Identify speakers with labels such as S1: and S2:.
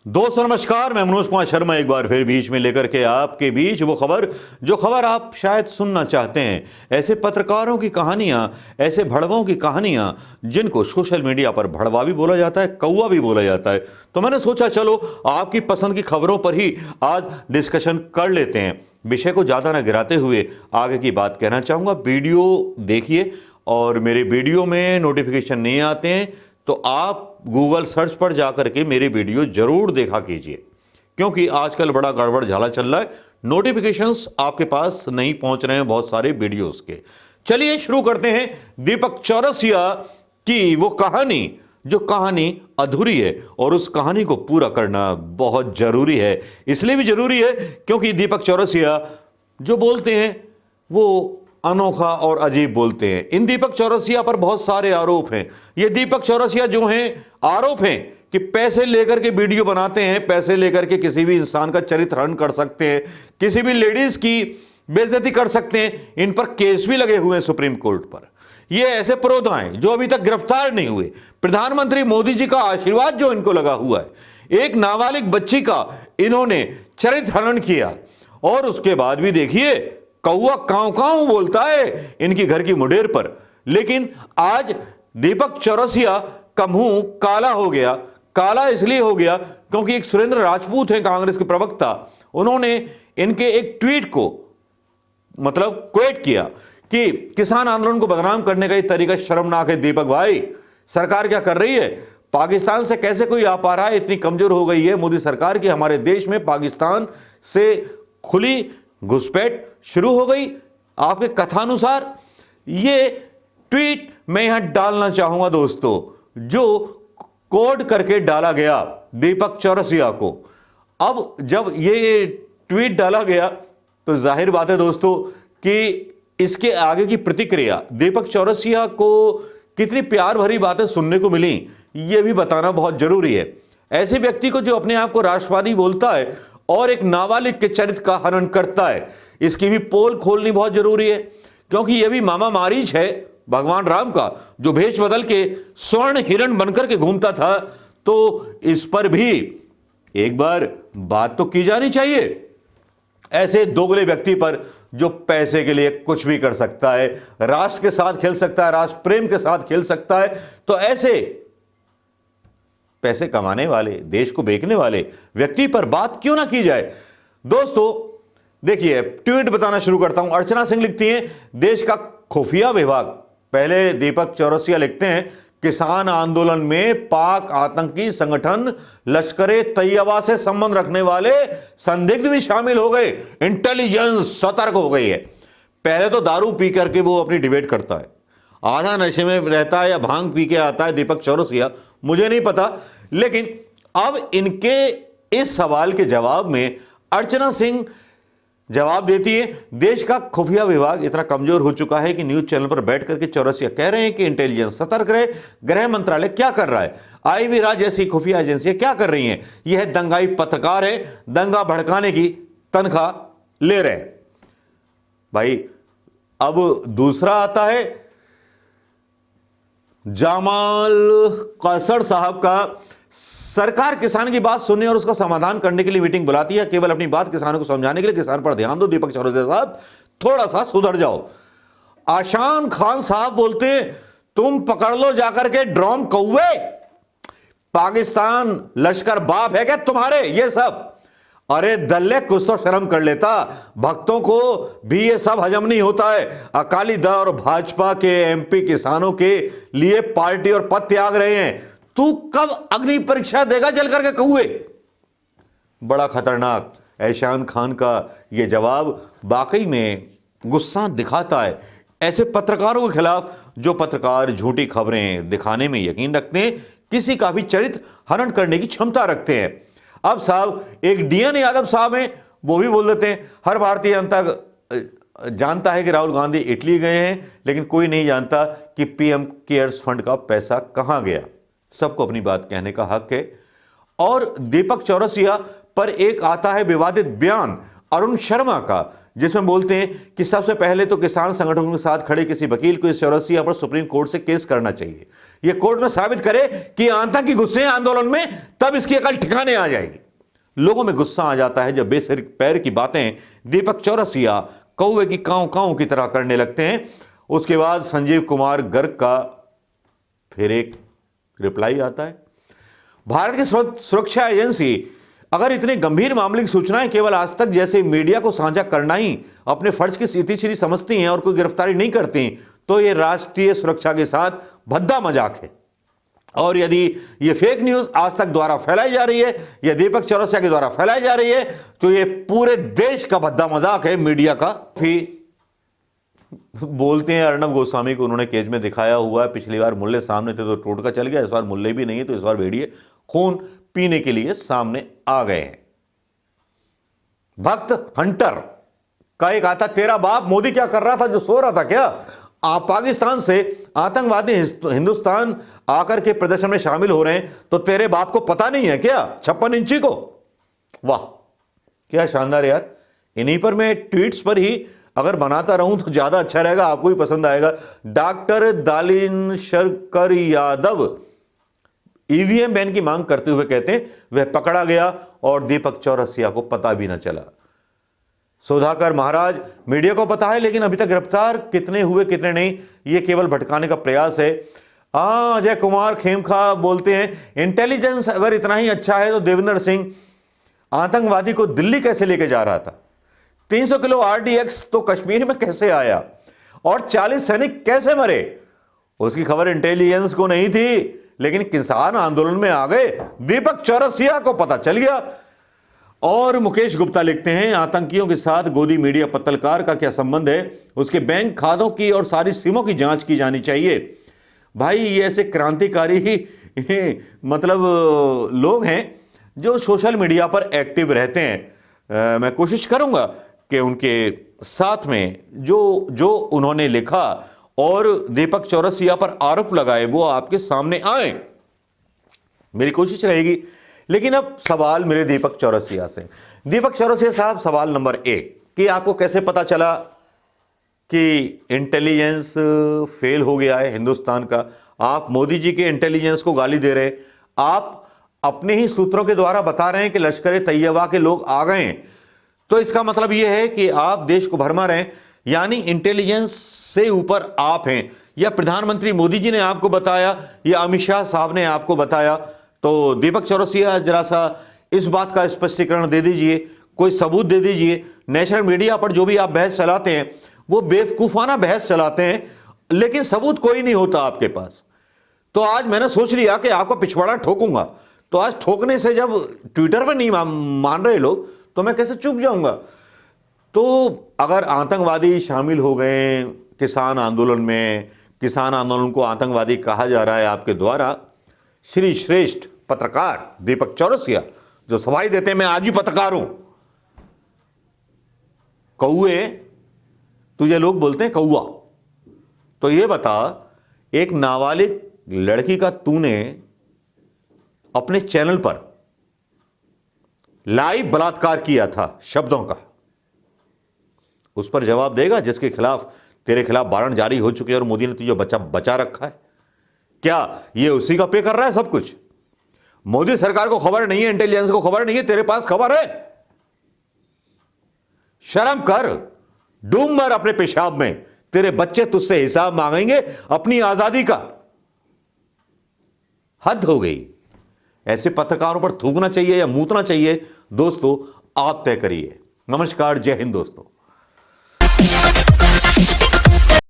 S1: दोस्तों नमस्कार, मैं मनोज कुमार शर्मा एक बार फिर बीच में लेकर के आपके बीच वो खबर जो खबर आप शायद सुनना चाहते हैं। ऐसे पत्रकारों की कहानियां, ऐसे भड़वों की कहानियां जिनको सोशल मीडिया पर भड़वा भी बोला जाता है, कौवा भी बोला जाता है। तो मैंने सोचा चलो आपकी पसंद की खबरों पर ही आज डिस्कशन कर लेते हैं। विषय को ज़्यादा न गिराते हुए आगे की बात कहना चाहूँगा। वीडियो देखिए और मेरे वीडियो में नोटिफिकेशन नहीं आते हैं तो आप गूगल सर्च पर जाकर के मेरी वीडियो जरूर देखा कीजिए, क्योंकि आजकल बड़ा गड़बड़ झाला चल रहा है। नोटिफिकेशंस आपके पास नहीं पहुंच रहे हैं बहुत सारे वीडियोस के। चलिए शुरू करते हैं दीपक चौरसिया की वो कहानी, जो कहानी अधूरी है और उस कहानी को पूरा करना बहुत जरूरी है। इसलिए भी जरूरी है क्योंकि दीपक चौरसिया जो बोलते हैं वो अनोखा और अजीब बोलते हैं। इन दीपक चौरसिया पर बहुत सारे आरोप हैं। ये दीपक चौरसिया जो हैं, आरोप हैं कि पैसे लेकर के वीडियो बनाते हैं, पैसे लेकर के किसी भी इंसान का चरित्र हनन कर सकते हैं, किसी भी लेडीज की बेइज्जती कर सकते हैं। इन पर केस भी लगे हुए हैं सुप्रीम कोर्ट पर। ये ऐसे पुरोधा हैं जो अभी तक गिरफ्तार नहीं हुए। प्रधानमंत्री मोदी जी का आशीर्वाद जो इनको लगा हुआ है। एक नाबालिग बच्ची का इन्होंने चरित्र हनन किया और उसके बाद भी देखिए कौवा कांव कांव बोलता है इनकी घर की मुडेर पर। लेकिन आज दीपक चौरसिया का मुंह काला हो गया। काला इसलिए हो गया क्योंकि एक सुरेंद्र राजपूत हैं कांग्रेस के प्रवक्ता, उन्होंने इनके एक ट्वीट को क्वेट किया कि किसान आंदोलन को बदनाम करने का ये तरीका शर्मनाक है। दीपक भाई, सरकार क्या कर रही है? पाकिस्तान से कैसे कोई आ पा रहा है? इतनी कमजोर हो गई है मोदी सरकार की हमारे देश में पाकिस्तान से खुली घुसपैठ शुरू हो गई। आपके कथानुसार ये ट्वीट मैं यहां डालना चाहूंगा दोस्तों, जो कोड करके डाला गया दीपक चौरसिया को। अब जब ये ट्वीट डाला गया तो जाहिर बात है दोस्तों कि इसके आगे की प्रतिक्रिया दीपक चौरसिया को कितनी प्यार भरी बातें सुनने को मिली, ये भी बताना बहुत जरूरी है। ऐसे व्यक्ति को जो अपने आप को राष्ट्रवादी बोलता है और एक नाबालिग के चरित्र का हनन करता है, इसकी भी पोल खोलनी बहुत जरूरी है। क्योंकि यह भी मामा मारीच है भगवान राम का, जो भेष बदल के स्वर्ण हिरण बनकर के घूमता था। तो इस पर भी एक बार बात तो की जानी चाहिए। ऐसे दोगले व्यक्ति पर जो पैसे के लिए कुछ भी कर सकता है, राष्ट्र के साथ खेल सकता है, राष्ट्र प्रेम के साथ खेल सकता है, तो ऐसे पैसे कमाने वाले, देश को बेचने वाले व्यक्ति पर बात क्यों ना की जाए। दोस्तों देखिए, ट्वीट बताना शुरू करता हूं। अर्चना सिंह लिखती हैं, देश का खुफिया विभाग। पहले दीपक चौरसिया लिखते हैं, किसान आंदोलन में पाक आतंकी संगठन लश्करे तैयबा से संबंध रखने वाले संदिग्ध भी शामिल हो गए। इंटेलिजेंस सतर्क हो गई है। पहले तो दारू पी करके वो अपनी डिबेट करता है, आधा नशे में रहता है या भांग पी के आता है दीपक चौरसिया, मुझे नहीं पता। लेकिन अब इनके इस सवाल के जवाब में अर्चना सिंह जवाब देती है, देश का खुफिया विभाग इतना कमजोर हो चुका है कि न्यूज चैनल पर बैठ करके चौरसिया कह रहे हैं कि इंटेलिजेंस सतर्क रहे। गृह मंत्रालय क्या कर रहा है? IB राज जैसी खुफिया एजेंसियां क्या कर रही हैं? यह दंगाई पत्रकार है, दंगा भड़काने की तनख्वाह ले रहे हैं। भाई अब दूसरा आता है जामाल कासर साहब का। सरकार किसान की बात सुनने और उसका समाधान करने के लिए मीटिंग बुलाती है, केवल अपनी बात किसानों को समझाने के लिए। किसान पर ध्यान दो दीपक चौरसिया साहब, थोड़ा सा सुधर जाओ। आशान खान साहब बोलते हैं, तुम पकड़ लो जाकर के ड्रोन कौवे। पाकिस्तान लश्कर बाप है क्या तुम्हारे? ये सब अरे दल्ले कुछ तो शर्म कर लेता। भक्तों को भी ये सब हजम नहीं होता है। अकाली दल और भाजपा के MP किसानों के लिए पार्टी और पद त्याग रहे हैं। तू कब अग्नि परीक्षा देगा जल करके कौवे? बड़ा खतरनाक ऐशान खान का यह जवाब वाकई में गुस्सा दिखाता है ऐसे पत्रकारों के खिलाफ जो पत्रकार झूठी खबरें दिखाने में यकीन रखते हैं, किसी का भी चरित्र हनन करने की क्षमता रखते हैं। अब साहब एक DN यादव साहब हैं, वो भी बोल देते हैं, हर भारतीय जनता जानता है कि राहुल गांधी इटली गए हैं, लेकिन कोई नहीं जानता कि PM केयर्स फंड का पैसा कहां गया। सबको अपनी बात कहने का हक है। और दीपक चौरसिया पर एक आता है विवादित बयान। अरुण शर्मा का, जिसमें बोलते हैं कि सबसे पहले तो किसान संगठनों के साथ खड़े किसी वकील को इस चौरसिया पर सुप्रीम कोर्ट से केस करना चाहिए। यह कोर्ट में साबित करे कि आतंकी गुस्से हैं आंदोलन में, तब इसकी अकल ठिकाने आ जाएगी। लोगों में गुस्सा आ जाता है जब बेसिर पैर की बातें दीपक चौरसिया कौवे की काऊ काऊ की तरह करने लगते हैं। उसके बाद संजीव कुमार गर्ग का फिर एक रिप्लाई आता है, भारत की सुरक्षा एजेंसी अगर इतने गंभीर मामले की सूचनाएं केवल आज तक जैसे मीडिया को साझा करना ही अपने फर्ज की सीधी समझती हैं और कोई गिरफ्तारी नहीं करती, तो यह राष्ट्रीय सुरक्षा के साथ भद्दा मजाक है। और यदि यह फेक न्यूज आज तक द्वारा फैलाई जा रही है या दीपक चौरसिया के द्वारा फैलाई जा रही है, तो यह पूरे देश का भद्दा मजाक है मीडिया का। फिर बोलते हैं अर्णब गोस्वामी को उन्होंने केज में दिखाया हुआ है, पिछली बार मुल्ले सामने थे तो टोटका चल गया, इस बार मुल्ले भी नहीं है तो इस बार भेड़िए खून पीने के लिए सामने आ गए हैं। भक्त हंटर का एक आता, तेरा बाप मोदी क्या कर रहा था जो सो रहा था क्या? आप पाकिस्तान से आतंकवादी हिंदुस्तान आकर के प्रदर्शन में शामिल हो रहे हैं तो तेरे बाप को पता नहीं है क्या 56 इंची को? वाह क्या शानदार यार। इन्हीं पर मैं ट्वीट्स पर ही अगर बनाता रहूं तो ज्यादा अच्छा रहेगा, आपको भी पसंद आएगा। डॉक्टर दालिन शरकर यादव ईवीएम बैन की मांग करते हुए कहते हैं वह पकड़ा गया और दीपक चौरसिया को पता भी न चला। सुधाकर महाराज, मीडिया को पता है लेकिन अभी तक गिरफ्तार कितने हुए कितने नहीं, यह केवल भटकाने का प्रयास है। अजय कुमार खेमखा बोलते हैं इंटेलिजेंस अगर इतना ही अच्छा है तो देवेंद्र सिंह आतंकवादी को दिल्ली कैसे लेके जा रहा था? 300 किलो आरडीएक्स तो कश्मीर में कैसे आया और 40 सैनिक कैसे मरे? उसकी खबर इंटेलिजेंस को नहीं थी, लेकिन किसान आंदोलन में आ गए, दीपक चौरसिया को पता चल गया। और मुकेश गुप्ता लिखते हैं आतंकियों के साथ गोदी मीडिया पत्रकार का क्या संबंध है? उसके बैंक खातों की और सारी सिमों की जांच की जानी चाहिए। भाई ये ऐसे क्रांतिकारी ही मतलब लोग हैं जो सोशल मीडिया पर एक्टिव रहते हैं। मैं कोशिश करूंगा कि उनके साथ में जो उन्होंने लिखा और दीपक चौरसिया पर आरोप लगाए वो आपके सामने आए, मेरी कोशिश रहेगी। लेकिन अब सवाल मेरे दीपक चौरसिया से। दीपक चौरसिया साहब, सवाल नंबर 1 कि आपको कैसे पता चला कि इंटेलिजेंस फेल हो गया है हिंदुस्तान का? आप मोदी जी के इंटेलिजेंस को गाली दे रहे, आप अपने ही सूत्रों के द्वारा बता रहे हैं कि लश्कर तैयबा के लोग आ गए हैं, तो इसका मतलब यह है कि आप देश को भरमा रहे हैं, यानी इंटेलिजेंस से ऊपर आप हैं। या प्रधानमंत्री मोदी जी ने आपको बताया या अमित शाह साहब ने आपको बताया? तो दीपक चौरसिया जरा सा इस बात का स्पष्टीकरण दे दीजिए, कोई सबूत दे दीजिए। नेशनल मीडिया पर जो भी आप बहस चलाते हैं वो बेवकूफाना बहस चलाते हैं, लेकिन सबूत कोई नहीं होता आपके पास। तो आज मैंने सोच लिया कि आपको पिछवाड़ा ठोकूंगा, तो आज ठोकने से जब ट्विटर पर नहीं मान रहे लोग तो मैं कैसे चुप जाऊंगा? तो अगर आतंकवादी शामिल हो गए किसान आंदोलन में, किसान आंदोलन को आतंकवादी कहा जा रहा है आपके द्वारा, श्री श्रेष्ठ पत्रकार दीपक चौरसिया जो सफाई देते हैं मैं आज भी पत्रकार हूं, कौए तुझे लोग बोलते हैं कौआ, तो ये बता एक नाबालिग लड़की का तूने अपने चैनल पर लाइव बलात्कार किया था शब्दों का, उस पर जवाब देगा जिसके खिलाफ तेरे खिलाफ वारंट जारी हो चुके हैं और मोदी ने तुझे बचा रखा है? क्या ये उसी का पे कर रहा है सब कुछ? मोदी सरकार को खबर नहीं है, इंटेलिजेंस को खबर नहीं है, तेरे पास खबर है? शर्म कर, डूब मर अपने पेशाब में, तेरे बच्चे तुझसे हिसाब मांगेंगे अपनी आजादी का। हद हो गई। ऐसे पत्रकारों पर थूकना चाहिए या मूतना चाहिए दोस्तों, आप तय करिए। नमस्कार, जय हिंद दोस्तों।